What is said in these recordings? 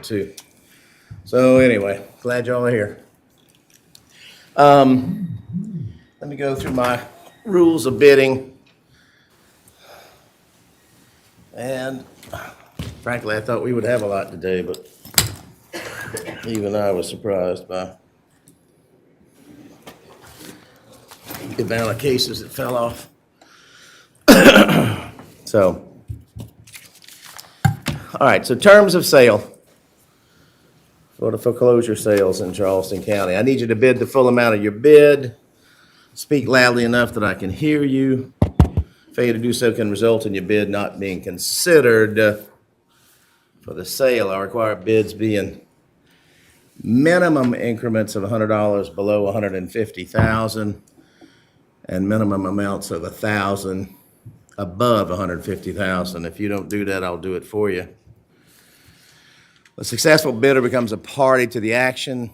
Too. So anyway, glad y'all are here. Let me go through my rules of bidding. And frankly, I thought we would have a lot today, but even I was surprised by the amount of cases that fell off. So, all right, so terms of sale for the foreclosure sales in Charleston County. I need you to bid the full amount of your bid. Speak loudly enough that I can hear you. Failure to do so can result in your bid not being considered for the sale. I require bids being minimum increments of $100 below $150,000 and minimum amounts of $1,000 above $150,000. If you don't do that, I'll do it for you. A successful bidder becomes a party to the action.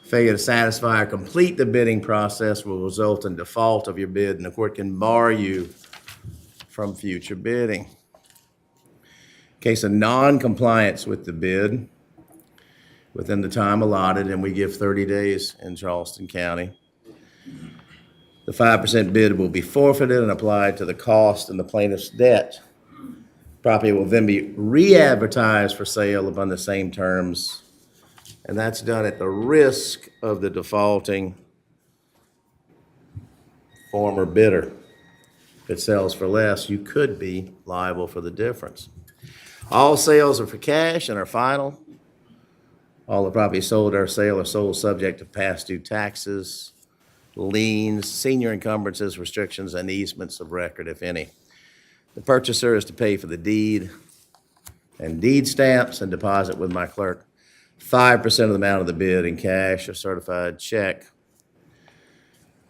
Failure to satisfy or complete the bidding process will result in default of your bid, and the court can bar you from future bidding. In case of non-compliance with the bid within the time allotted, and we give 30 days in Charleston County, the 5% bid will be forfeited and applied to the cost and the plaintiff's debt. Property will then be re-advertised for sale upon the same terms, and that's done at the risk of the defaulting former bidder. If it sells for less, you could be liable for the difference. All sales are for cash and are final. All the properties sold at our sale are sold subject to past due taxes, liens, senior encumbrances, restrictions, and easements of record, if any. The purchaser is to pay for the deed and deed stamps and deposit with my clerk 5% of the amount of the bid in cash or certified check.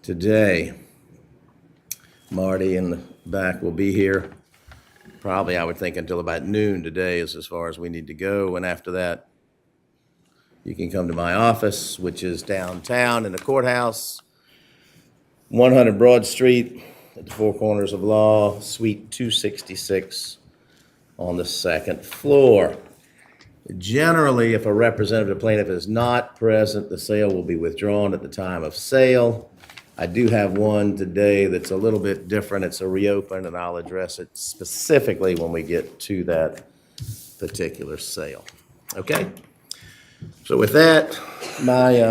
Today, Marty in the back will be here. Probably, I would think, until about noon today is as far as we need to go. And after that, you can come to my office, which is downtown in the courthouse, 100 Broad Street at the Four Corners of Law, Suite 266 on the second floor. Generally, if a representative plaintiff is not present, the sale will be withdrawn at the time of sale. I do have one today that's a little bit different. It's a reopen, and I'll address it specifically when we get to that particular sale. Okay? So with that, my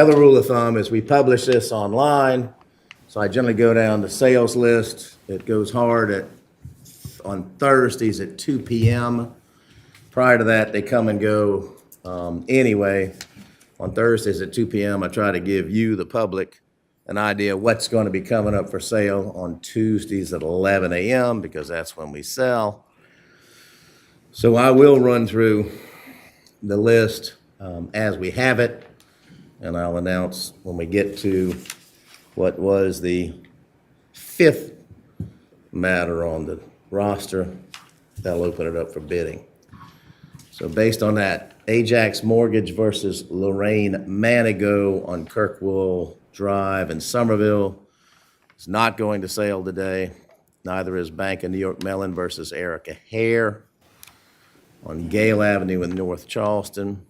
other rule of thumb is we publish this online. So I generally go down the sales list. It goes hard on Thursdays at 2 p.m. Prior to that, they come and go anyway. On Thursdays at 2 p.m., I try to give you, the public, an idea what's going to be coming up for sale on Tuesdays at 11 a.m. because that's when we sell. So I will run through the list as we have it, and I'll announce when we get to what was the fifth matter on the roster. That'll open it up for bidding. So based on that, Ajax Mortgage versus Lorraine Manigo on Kirkwall Drive in Somerville is not going to sale today. Neither is Bank of New York Mellon versus Erica Hare on Gale Avenue in North Charleston.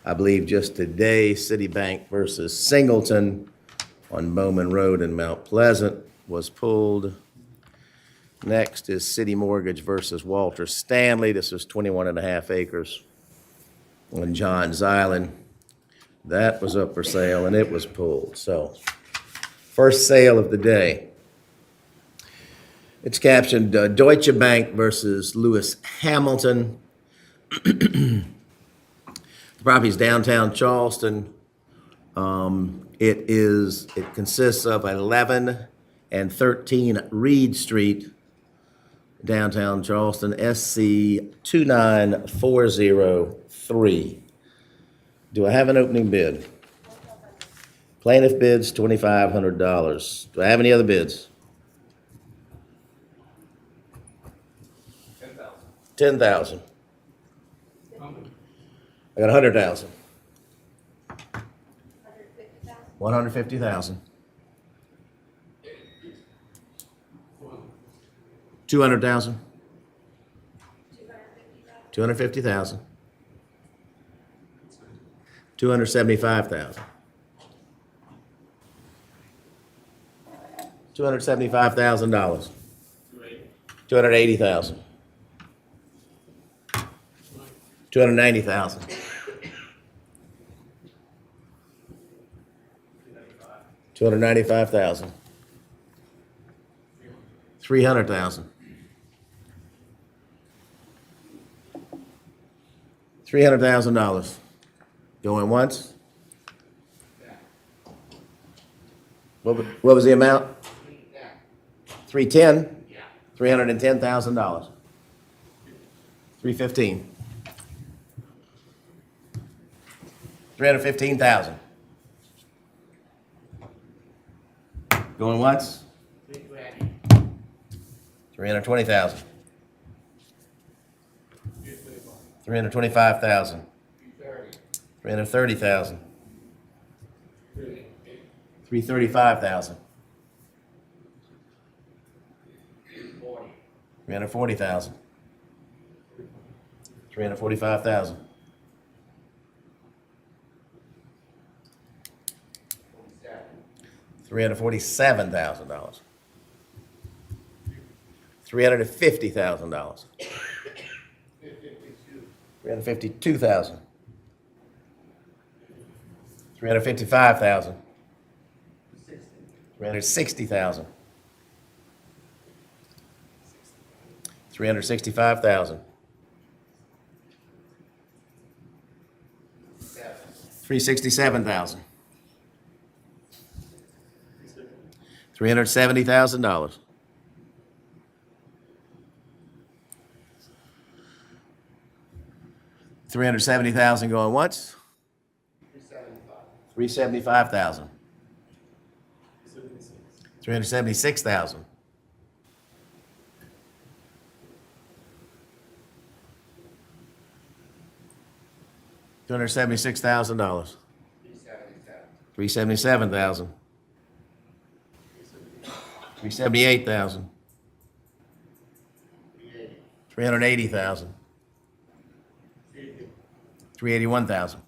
I believe just today, Citibank versus Singleton on Bowman Road in Mount Pleasant was pulled. Next is City Mortgage versus Walter Stanley. This is 21.5 acres on Johns Island. That was up for sale, and it was pulled. So, first sale of the day. It's captioned Deutsche Bank versus Lewis Hamilton. The property's downtown Charleston. It consists of 11 and 13 Reed Street, downtown Charleston, SC 29403. Do I have an opening bid? Plaintiff bids $2,500. Do I have any other bids? 10,000. I got 100,000. 150,000. 200,000. $250,000. $275,000. $275,000. $280,000. $290,000. $295,000. $300,000. $300,000. Going once? What was the amount? 310? $310,000. 315. 315,000. Going once? 320,000. 325,000. 330,000. 335,000. 340,000. 345,000. 347,000. $350,000. 352,000. 355,000. 360,000. 365,000. 367,000. $370,000. $370,000 going once? 375,000. 376,000. $276,000. 377,000. 378,000. 380,000. 381,000.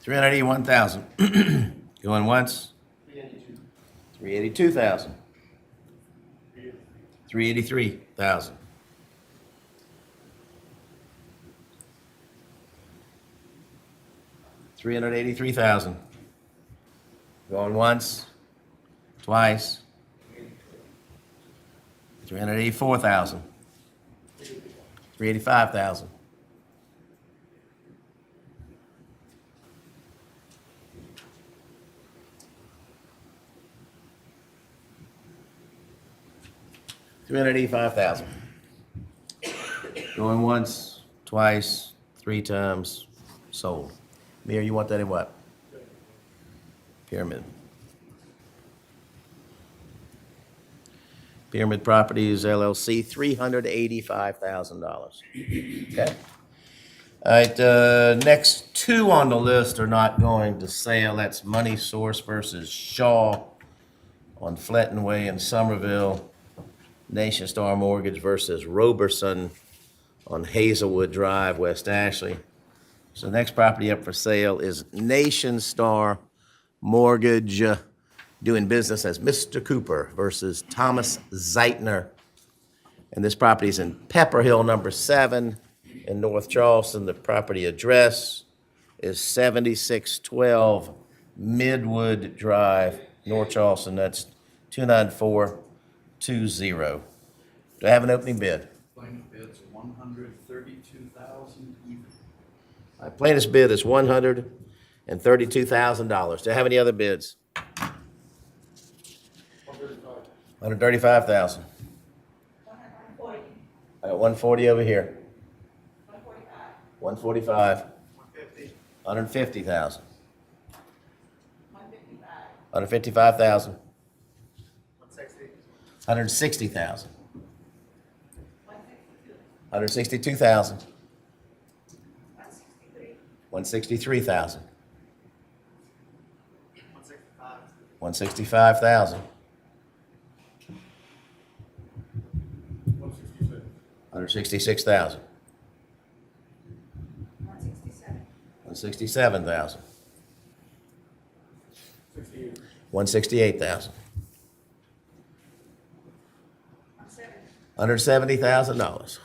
381,000. Going once? 382,000. 383,000. 383,000. Going once, twice. 384,000. 385,000. 385,000. Going once, twice, 3 times, sold. Mayor, you want that in what? Pyramid. Pyramid Properties LLC, $385,000. Okay. All right, next two on the list are not going to sale. That's Money Source versus Shaw on Fletton Way in Somerville. Nation Star Mortgage versus Roberson on Hazelwood Drive, West Ashley. So the next property up for sale is Nation Star Mortgage, doing business as Mr. Cooper versus Thomas Zeitner. And this property is in Pepper Hill, number 7 in North Charleston. The property address is 7612 Midwood Drive, North Charleston. That's 29420. Do I have an opening bid? Plaintiff bids $132,000 even. My plaintiff's bid is $132,000. Do I have any other bids? $135,000. I got 140 over here. 145. 150,000. 155,000. 160,000. 162,000. 163,000. 165,000. 166,000. 167,000. 168,000. $170,000.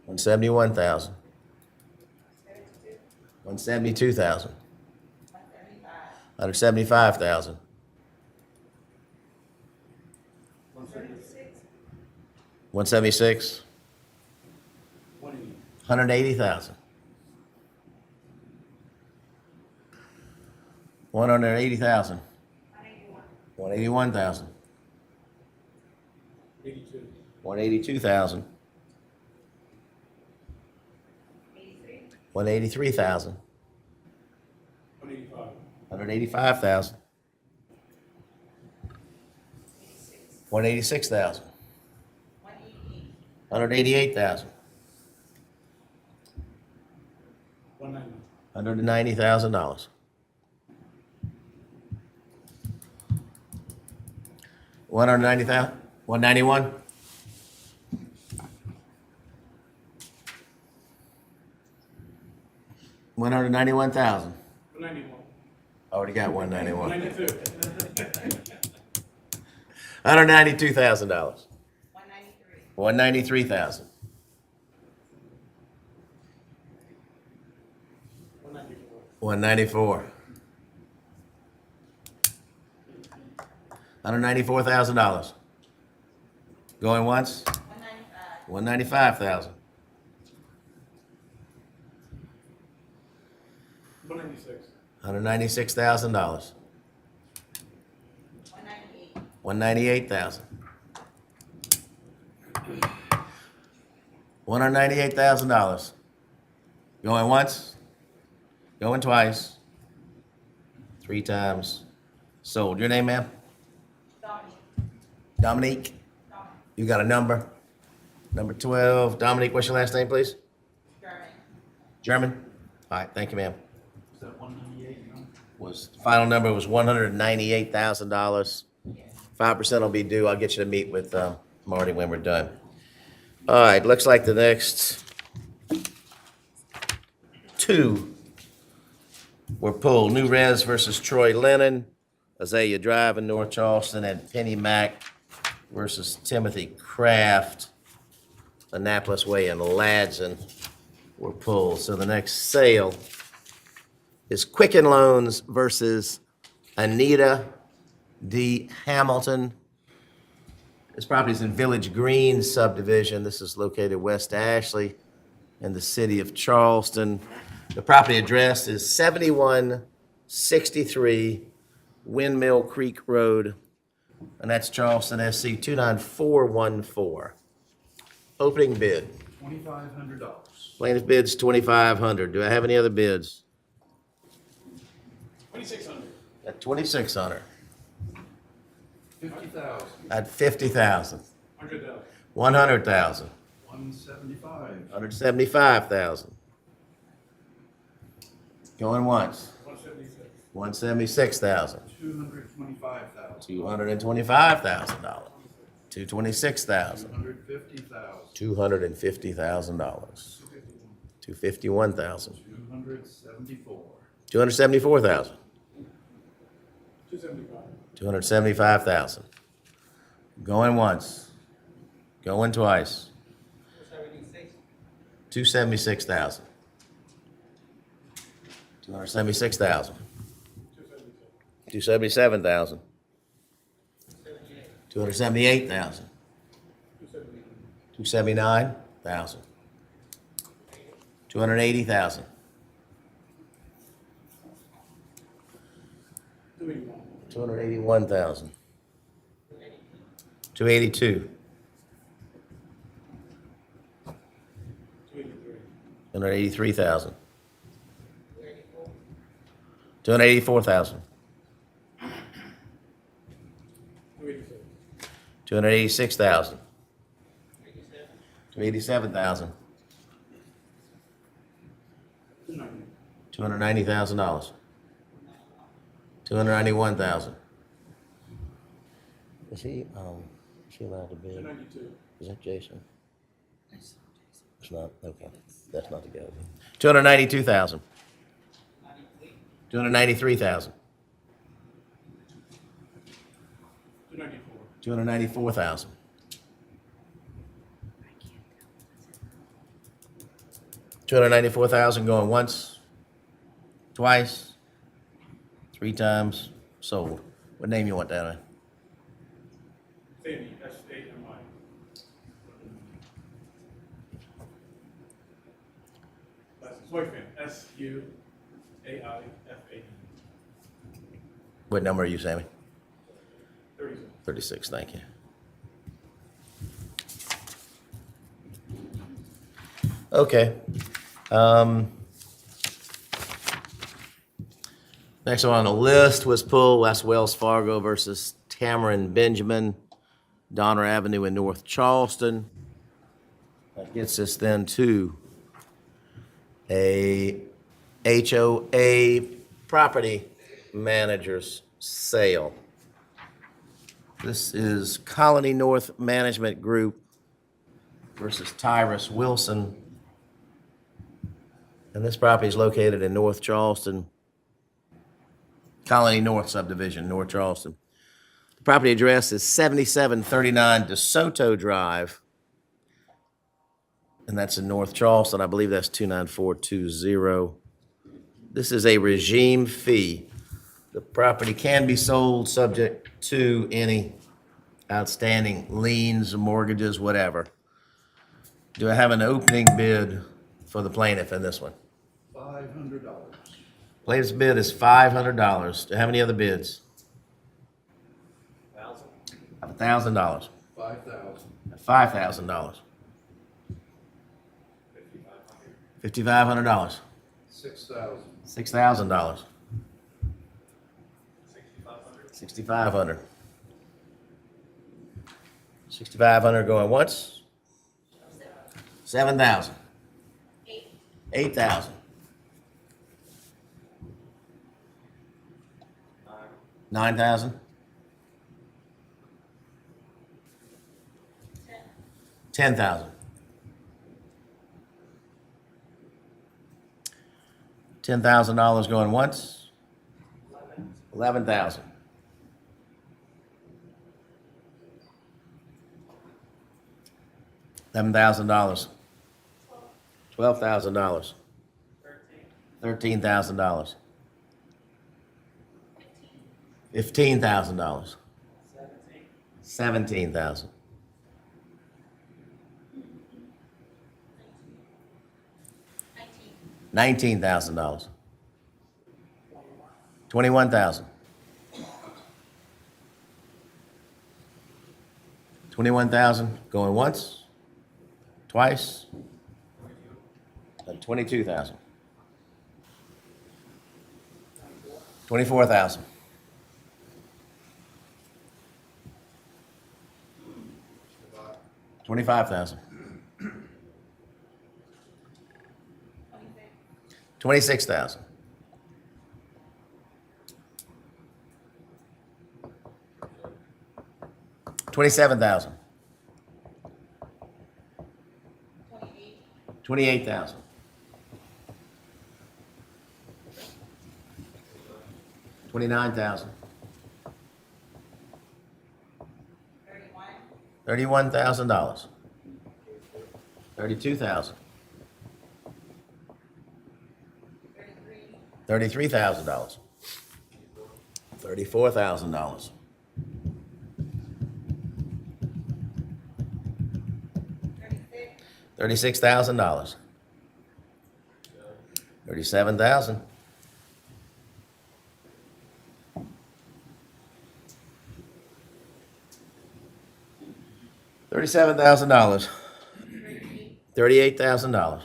171,000. 172,000. 175,000. 176. 180,000. 180,000. 181,000. 182,000. 183,000. 185,000. 186,000. 188,000. $190,000. 190,000. 191. 191,000. 191. Already got 191. 192. $192,000. 193,000. 194. $194,000. Going once? 195,000. 196. $196,000. 198,000. $198,000. Going once? Going twice. 3 times. Sold. Your name, ma'am? Dominique. You got a number? Number 12. Dominique, what's your last name, please? German? All right, thank you, ma'am. Is that 198? Final number was $198,000. 5% will be due. I'll get you to meet with Marty when we're done. All right, looks like the next 2 were pulled. New Res versus Troy Lennon, Azalea Drive in North Charleston, and Penny Mac versus Timothy Kraft, Annapolis Way in Ladson were pulled. So the next sale is Quicken Loans versus Anita D. Hamilton. This property is in Village Green subdivision. This is located West Ashley in the city of Charleston. The property address is 7163 Windmill Creek Road, and that's Charleston, SC 29414. Opening bid. $2,500. Plaintiff bids $2,500. Do I have any other bids? 2,600. At $2,600. 50,000. At $50,000. 100,000. $100,000. 175. $175,000. Going once. 176. $176,000. $225,000. $225,000. $226,000. $250,000. $251,000. $274. $274,000. 275. $275,000. Going once. Going twice. $276,000. $276,000. $277,000. $278,000. $279,000. $280,000. $281,000. $282,000. $283,000. $284,000. $286,000. $287,000. $290,000. $291,000. Is he allowed to bid? 292. Is that Jason? It's not, okay. That's not the guy. 292,000. 293,000. 294. 294,000. 294,000 going once, twice, 3 times, sold. What name you want down there? Sammy, S-A-M-I. Suifan, S-U-A-I-F-A-N. What number are you, Sammy? 36. 36, thank you. Okay. Next one on the list was pull West Wells Fargo versus Tamarin Benjamin, Donner Avenue in North Charleston. That gets us then to a HOA property manager's sale. This is Colony North Management Group versus Tyrus Wilson. And this property is located in North Charleston, Colony North subdivision, North Charleston. The property address is 7739 DeSoto Drive, and that's in North Charleston. I believe that's 29420. This is a regime fee. The property can be sold subject to any outstanding liens, mortgages, whatever. Do I have an opening bid for the plaintiff in this one? $500. Plaintiff's bid is $500. Do I have any other bids? $1,000. $5,000. $5,000. $5,500. $6,000. $6,000. $6,500. $6,500 going once. 7,000. 8,000. 9,000. 10,000. $10,000 going once. 11,000. 11,000. $12,000. $13,000. $15,000. 17,000. 19,000 dollars. 21,000. 21,000 going once, twice, 22,000. 24,000. 25,000. 26,000. 27,000. 28,000. 29,000. 31,000 dollars. 32,000. $33,000. $34,000. $36,000. 37,000. $37,000. $38,000.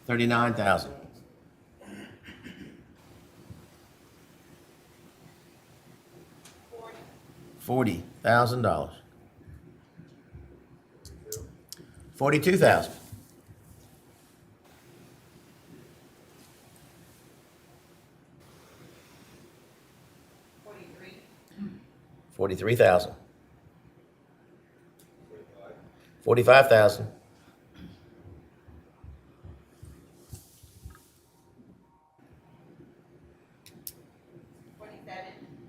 39,000. $40,000. 42,000. 43,000. 43,000. 45,000.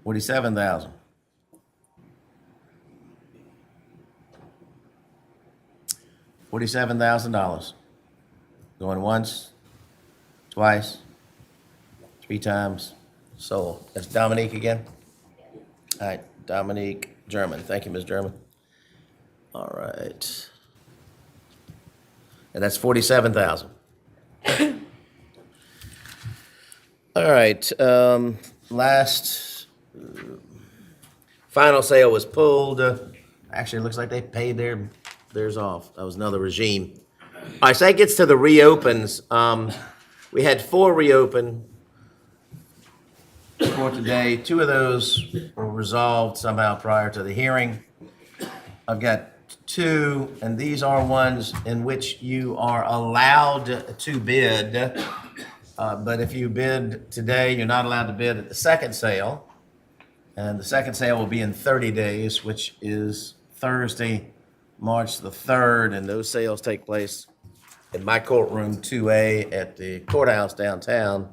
47,000. $47,000. Going once, twice, 3 times. Sold. That's Dominique again? All right, Dominique German. Thank you, Ms. German. All right. And that's 47,000. All right, last final sale was pulled. Actually, it looks like they paid theirs off. That was another regime. All right, so that gets to the reopens. We had 4 reopen for today. 2 of those were resolved somehow prior to the hearing. I've got 2, and these are ones in which you are allowed to bid. But if you bid today, you're not allowed to bid at the second sale. And the second sale will be in 30 days, which is Thursday, March the 3rd. And those sales take place in my courtroom 2A at the courthouse downtown.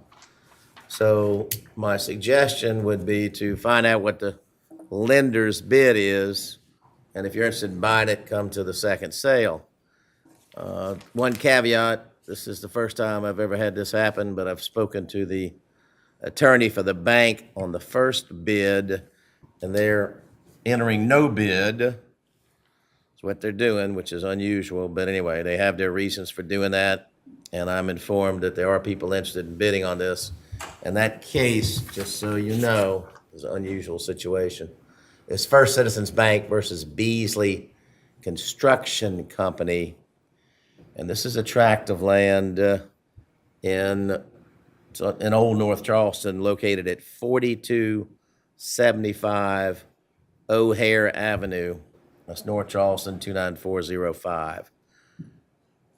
So my suggestion would be to find out what the lender's bid is. And if you're interested in buying it, come to the second sale. One caveat. This is the first time I've ever had this happen, but I've spoken to the attorney for the bank on the first bid, and they're entering no bid. That's what they're doing, which is unusual. But anyway, they have their reasons for doing that, and I'm informed that there are people interested in bidding on this. And that case, just so you know, is an unusual situation. It's First Citizens Bank versus Beasley Construction Company. And this is a tract of land in Old North Charleston, located at 4275 O'Hare Avenue. That's North Charleston, 29405.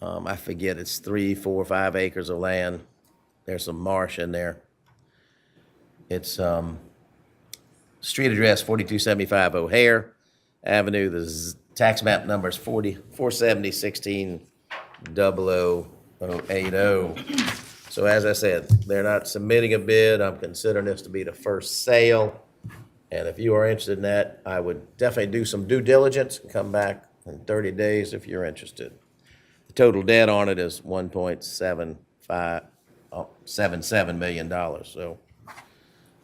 I forget, it's 3, 4, 5 acres of land. There's some marsh in there. It's street address 4275 O'Hare Avenue. The tax map number is 47016. 00080. So as I said, they're not submitting a bid. I'm considering this to be the first sale. And if you are interested in that, I would definitely do some due diligence and come back in 30 days if you're interested. The total debt on it is $1.77 million. So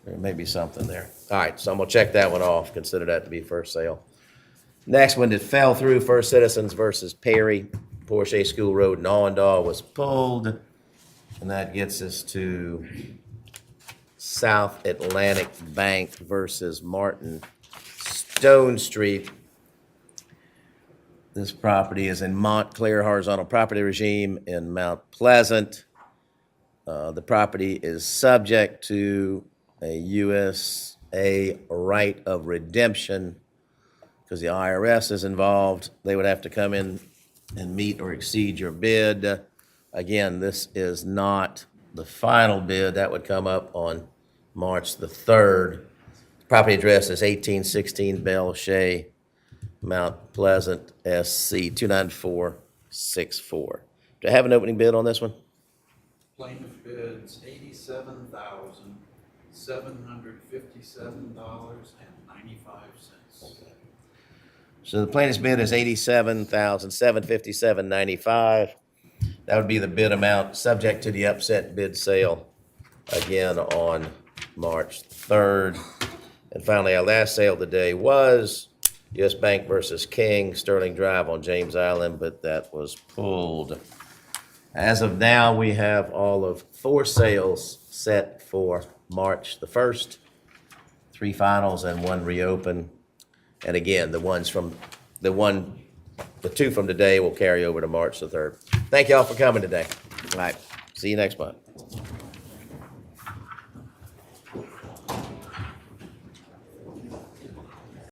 there may be something there. All right, so I'm going to check that one off. Consider that to be first sale. Next one that fell through, First Citizens versus Perry. Porsche School Road in Allendale was pulled, and that gets us to South Atlantic Bank versus Martin Stone Street. This property is in Montclair horizontal property regime in Mount Pleasant. The property is subject to a USA right of redemption because the IRS is involved. They would have to come in and meet or exceed your bid. Again, this is not the final bid. That would come up on March the 3rd. The property address is 1816 Bell Shea, Mount Pleasant, SC 29464. Do I have an opening bid on this one? Plaintiff bids $87,757.95. Okay. So the plaintiff's bid is $87,757.95. That would be the bid amount, subject to the upset bid sale, again on March 3rd. And finally, our last sale of the day was U.S. Bank versus King, Sterling Drive on James Island, but that was pulled. As of now, we have all of 4 sales set for March the 1st, 3 finals and 1 reopen. And again, the 2 from today will carry over to March the 3rd. Thank y'all for coming today. All right, see you next month.